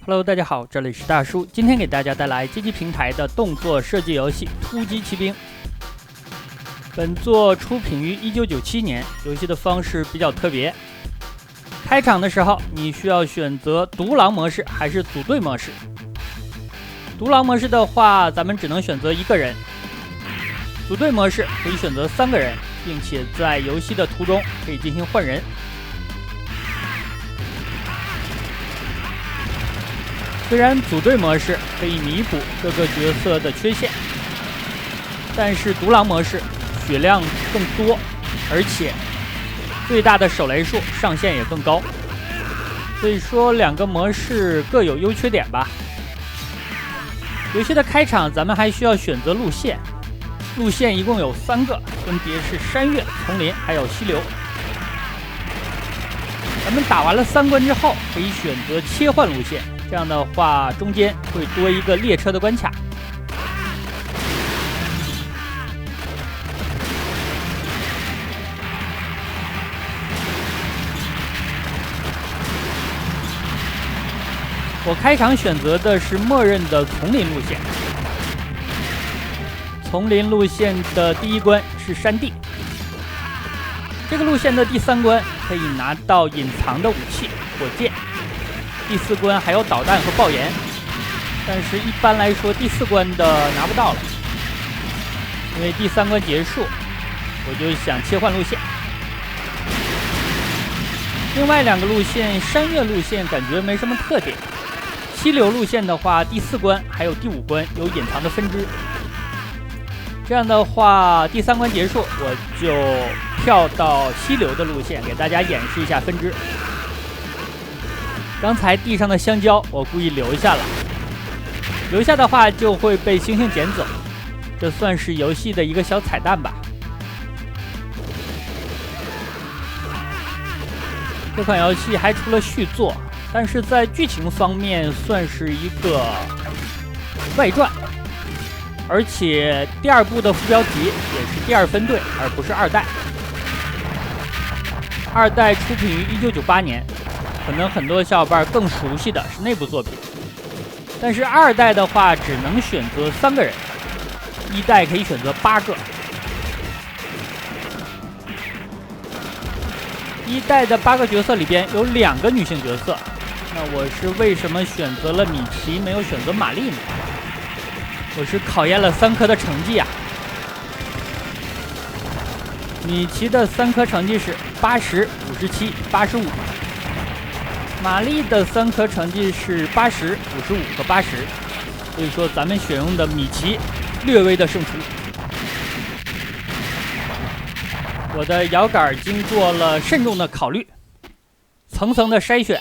Hello， 大家好，这里是大叔，今天给大家带来街机平台的动作射击游戏《突击骑兵》。本作出品于1997年，游戏的方式比较特别。开场的时候，你需要选择独狼模式还是组队模式。独狼模式的话，咱们只能选择一个人；组队模式可以选择3个人，并且在游戏的途中可以进行换人。虽然组队模式可以弥补各个角色的缺陷，但是独狼模式血量更多，而且最大的手雷数上限也更高，所以说2个模式各有优缺点吧。游戏的开场，咱们还需要选择路线，路线一共有3个，分别是山岳、丛林还有溪流。咱们打完了3关之后，可以选择切换路线，这样的话中间会多一个列车的关卡。我开场选择的是默认的丛林路线。丛林路线的第1关是山地，这个路线的第3关可以拿到隐藏的武器火箭，第4关还有导弹和爆炎，但是一般来说第4关的拿不到了，因为第3关结束，我就想切换路线。另外2个路线，山岳路线感觉没什么特点，溪流路线的话，第4关还有第5关有隐藏的分支。这样的话，第3关结束，我就跳到溪流的路线，给大家演示一下分支。刚才地上的香蕉，我故意留下了，留下的话就会被猩猩捡走，这算是游戏的一个小彩蛋吧。这款游戏还出了续作，但是在剧情方面算是一个外传。而且第2部的副标题也是第2分队，而不是2代。2代出品于1998年，可能很多小伙伴更熟悉的是那部作品。但是2代的话，只能选择3个人，1代可以选择8个。1代的8个角色里边有2个女性角色，那我是为什么选择了米奇，没有选择玛丽呢？我是考验了3科的成绩啊。米奇的3科成绩是80、57、85，玛丽的3科成绩是80、55和80，所以说咱们选用的米奇略微的胜出。我的摇杆经过了慎重的考虑，层层的筛选，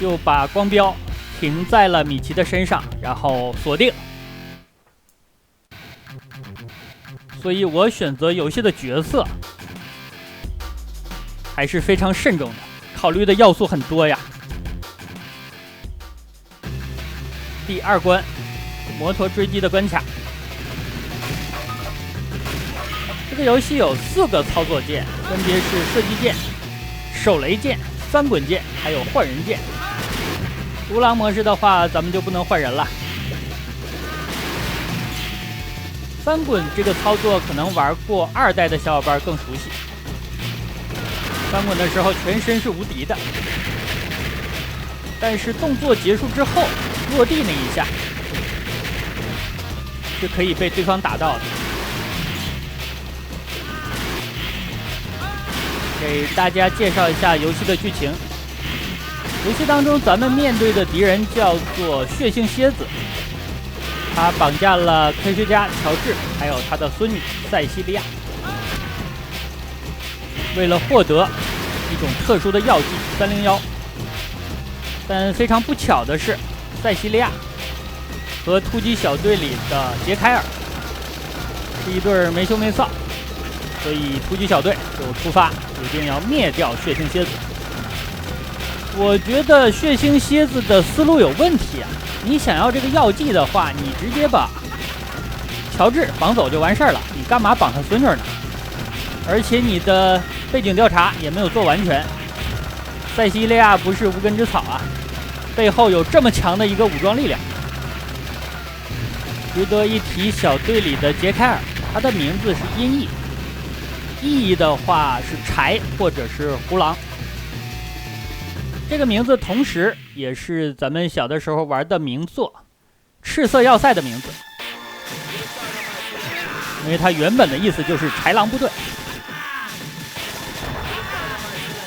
就把光标停在了米奇的身上，然后锁定。所以我选择游戏的角色还是非常慎重的，考虑的要素很多呀。第2关，摩托追击的关卡。这个游戏有4个操作键，分别是射击键、手雷键、翻滚键，还有换人键。独狼模式的话，咱们就不能换人了。翻滚这个操作可能玩过2代的小伙伴更熟悉。翻滚的时候全身是无敌的，但是动作结束之后落地那一下是可以被对方打到的。给大家介绍一下游戏的剧情。游戏当中，咱们面对的敌人叫做血性蝎子，他绑架了科学家乔治，还有他的孙女塞西利亚。为了获得一种特殊的药剂301，但非常不巧的是，塞西利亚和突击小队里的杰凯尔是一对没羞没臊，所以突击小队就出发，决定要灭掉血性蝎子。我觉得血腥蝎子的思路有问题啊！你想要这个药剂的话，你直接把乔治绑走就完事儿了，你干嘛绑他孙女呢？而且你的背景调查也没有做完全，塞西利亚不是无根之草啊，背后有这么强的一个武装力量。值得一提，小队里的杰凯尔，他的名字是音译，意义的话是柴或者是胡狼。这个名字同时也是咱们小的时候玩的名作《赤色要塞》的名字，因为它原本的意思就是豺狼部队。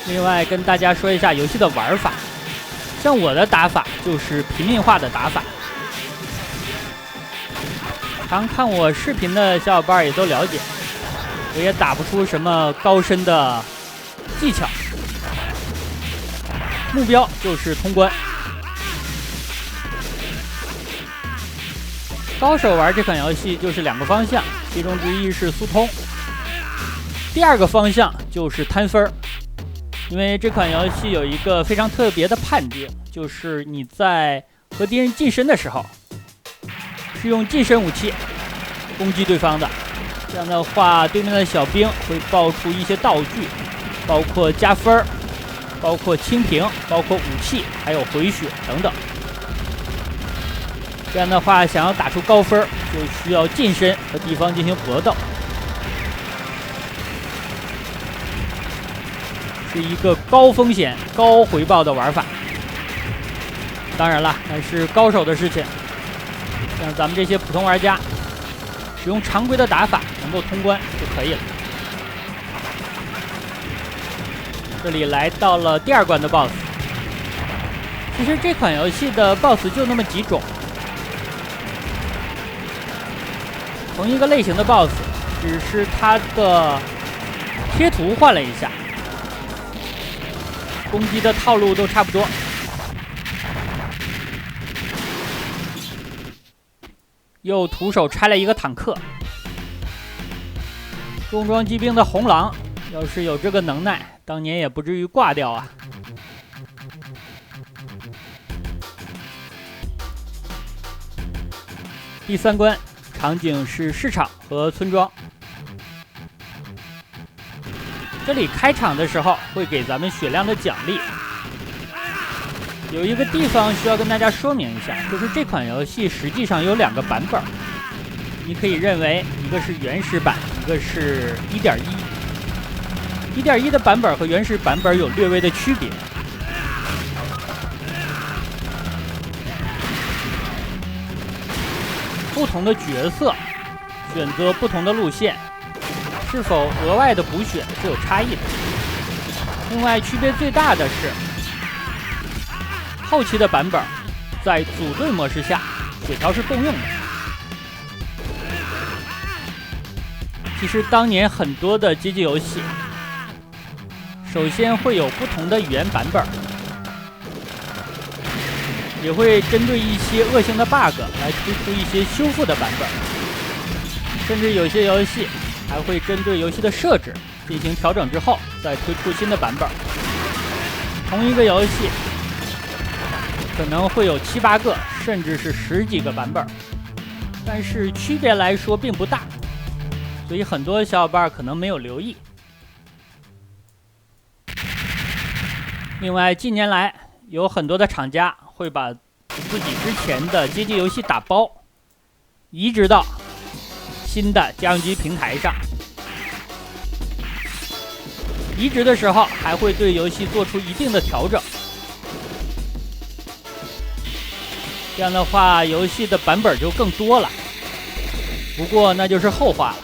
另外跟大家说一下游戏的玩法，像我的打法就是平民化的打法，常看我视频的小伙伴也都了解，我也打不出什么高深的技巧，目标就是通关。高手玩这款游戏就是2个方向，其中之一是速通，第2个方向就是摊分。因为这款游戏有一个非常特别的判定，就是你在和敌人近身的时候，是用近身武器攻击对方的。这样的话，对面的小兵会爆出一些道具，包括加分，包括清屏，包括武器，还有回血等等。这样的话，想要打出高分，就需要近身和敌方进行搏斗，是一个高风险高回报的玩法。当然了，那是高手的事情，像咱们这些普通玩家，使用常规的打法能够通关就可以了。这里来到了第2关的 BOSS。其实这款游戏的 BOSS 就那么几种，同一个类型的 BOSS， 只是它的贴图换了一下，攻击的套路都差不多。又徒手拆了一个坦克。重装机兵的红狼，要是有这个能耐，当年也不至于挂掉啊。第3关场景是市场和村庄。这里开场的时候会给咱们血量的奖励。有一个地方需要跟大家说明一下，就是这款游戏实际上有2个版本，你可以认为一个是原始版，一个是 1.1。1.1 的版本和原始版本有略微的区别。不同的角色选择不同的路线，是否额外的补血是有差异的。另外区别最大的是，后期的版本在组队模式下血条是共用的。其实当年很多的街机游戏首先会有不同的语言版本，也会针对一些恶性的 bug 来推出一些修复的版本，甚至有些游戏还会针对游戏的设置进行调整之后再推出新的版本。同一个游戏可能会有7、8个甚至是10几个版本，但是区别来说并不大，所以很多小伙伴可能没有留意。另外近年来有很多的厂家会把自己之前的街机游戏打包移植到新的家用机平台上，移植的时候还会对游戏做出一定的调整，这样的话游戏的版本就更多了，不过那就是后话了。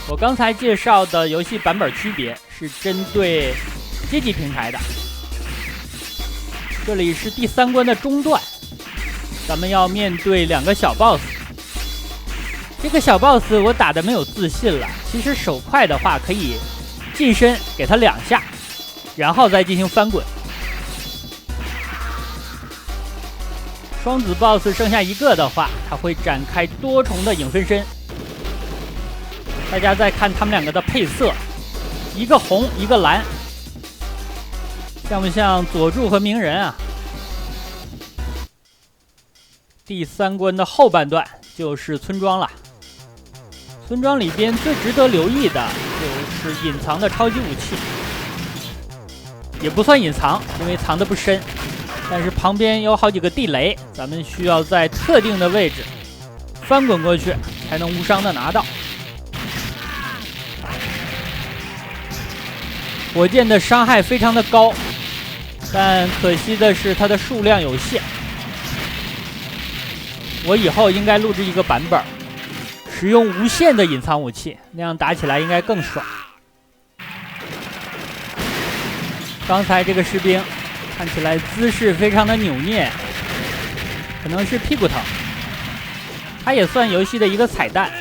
我刚才介绍的游戏版本区别是针对街机平台的。这里是第3关的中段，咱们要面对2个小 boss。这个小 boss 我打的没有自信了，其实手快的话可以近身给他2下，然后再进行翻滚。双子 boss 剩下1个的话，他会展开多重的影分身。大家再看他们2个的配色，一个红一个蓝，像不像佐助和鸣人啊？第3关的后半段就是村庄了。村庄里边最值得留意的就是隐藏的超级武器。也不算隐藏，因为藏得不深，但是旁边有好几个地雷，咱们需要在特定的位置翻滚过去，才能无伤的拿到。火箭的伤害非常的高，但可惜的是它的数量有限。我以后应该录制一个版本，使用无限的隐藏武器，那样打起来应该更爽。刚才这个士兵看起来姿势非常的扭捏，可能是屁股疼。它也算游戏的一个彩蛋，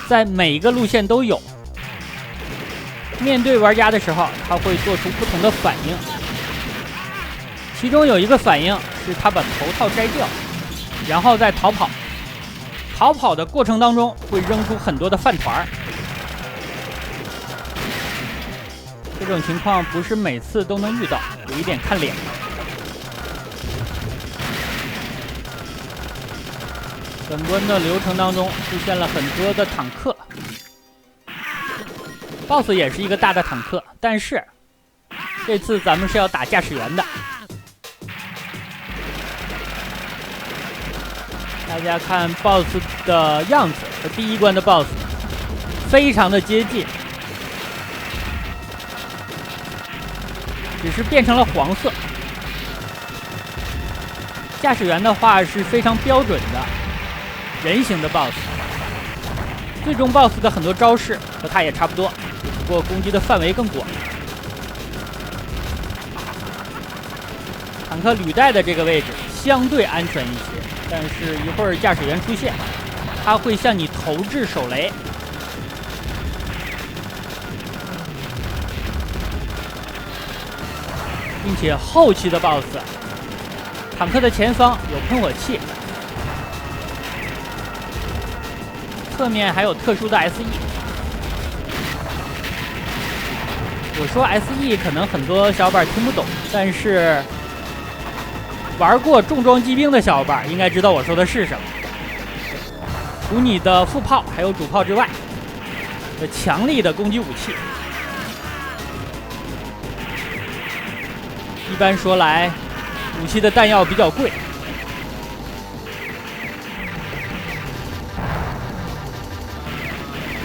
在每一个路线都有。面对玩家的时候，他会做出不同的反应。其中有一个反应是他把头套摘掉，然后再逃跑。逃跑的过程当中会扔出很多的饭团。这种情况不是每次都能遇到，有一点看脸。本关的流程当中出现了很多的坦克。BOSS 也是一个大的坦克，但是这次咱们是要打驾驶员的。大家看 BOSS 的样子和第一关的 BOSS 非常的接近，只是变成了黄色。驾驶员的话是非常标准的人形的 BOSS， 最终 BOSS 的很多招式和他也差不多。不过攻击的范围更广。坦克履带的这个位置相对安全一些，但是一会儿驾驶员出现，他会向你投掷手雷。并且后期的 BOSS， 坦克的前方有喷火器，侧面还有特殊的 SE。我说 SE 可能很多小伙伴听不懂，但是玩过重装机兵的小伙伴应该知道我说的是什么。除你的副炮还有主炮之外的强力的攻击武器。一般说来，武器的弹药比较贵。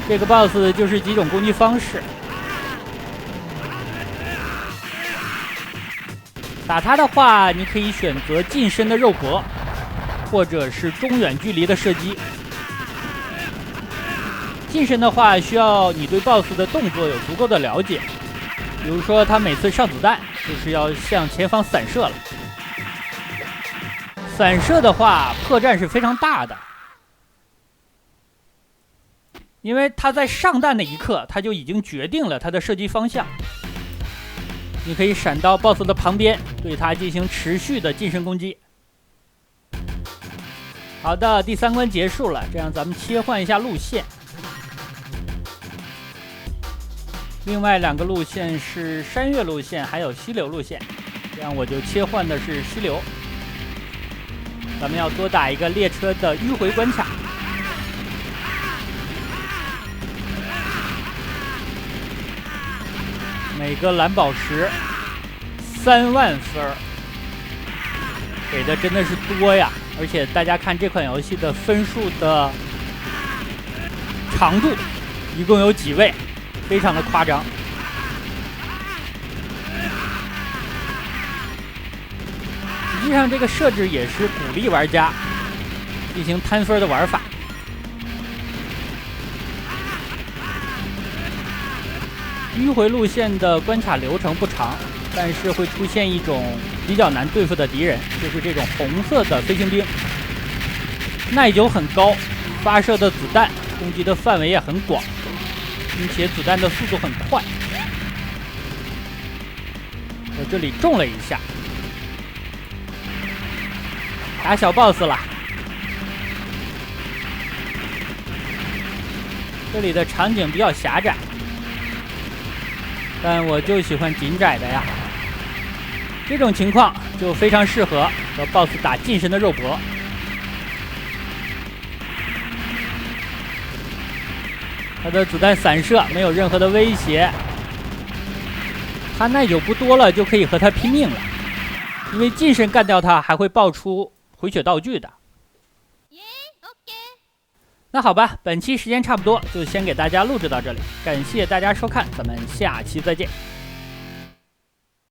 这个 BOSS 就是几种攻击方式。打他的话，你可以选择近身的肉搏，或者是中远距离的射击。近身的话，需要你对 BOSS 的动作有足够的了解，比如说他每次上子弹就是要向前方散射了。散射的话，破绽是非常大的，因为他在上弹的一刻，他就已经决定了他的射击方向。你可以闪到 BOSS 的旁边，对他进行持续的近身攻击。好的，第3关结束了，这样咱们切换一下路线。另外2个路线是山岳路线还有溪流路线，这样我就切换的是溪流。咱们要多打一个列车的迂回关卡。每个蓝宝石3万分，给的真的是多呀！而且大家看这款游戏的分数的长度，一共有几位，非常的夸张。实际上，这个设置也是鼓励玩家进行摊分的玩法。迂回路线的关卡流程不长，但是会出现一种比较难对付的敌人，就是这种红色的飞行兵，耐久很高，发射的子弹攻击的范围也很广，并且子弹的速度很快。我这里中了一下，打小 BOSS 了。这里的场景比较狭窄，但我就喜欢紧窄的呀。这种情况就非常适合和 BOSS 打近身的肉搏。他的子弹散射没有任何的威胁，他耐久不多了，就可以和他拼命了。因为近身干掉他，还会爆出回血道具的。那好吧，本期时间差不多，就先给大家录制到这里，感谢大家收看，咱们下期再见。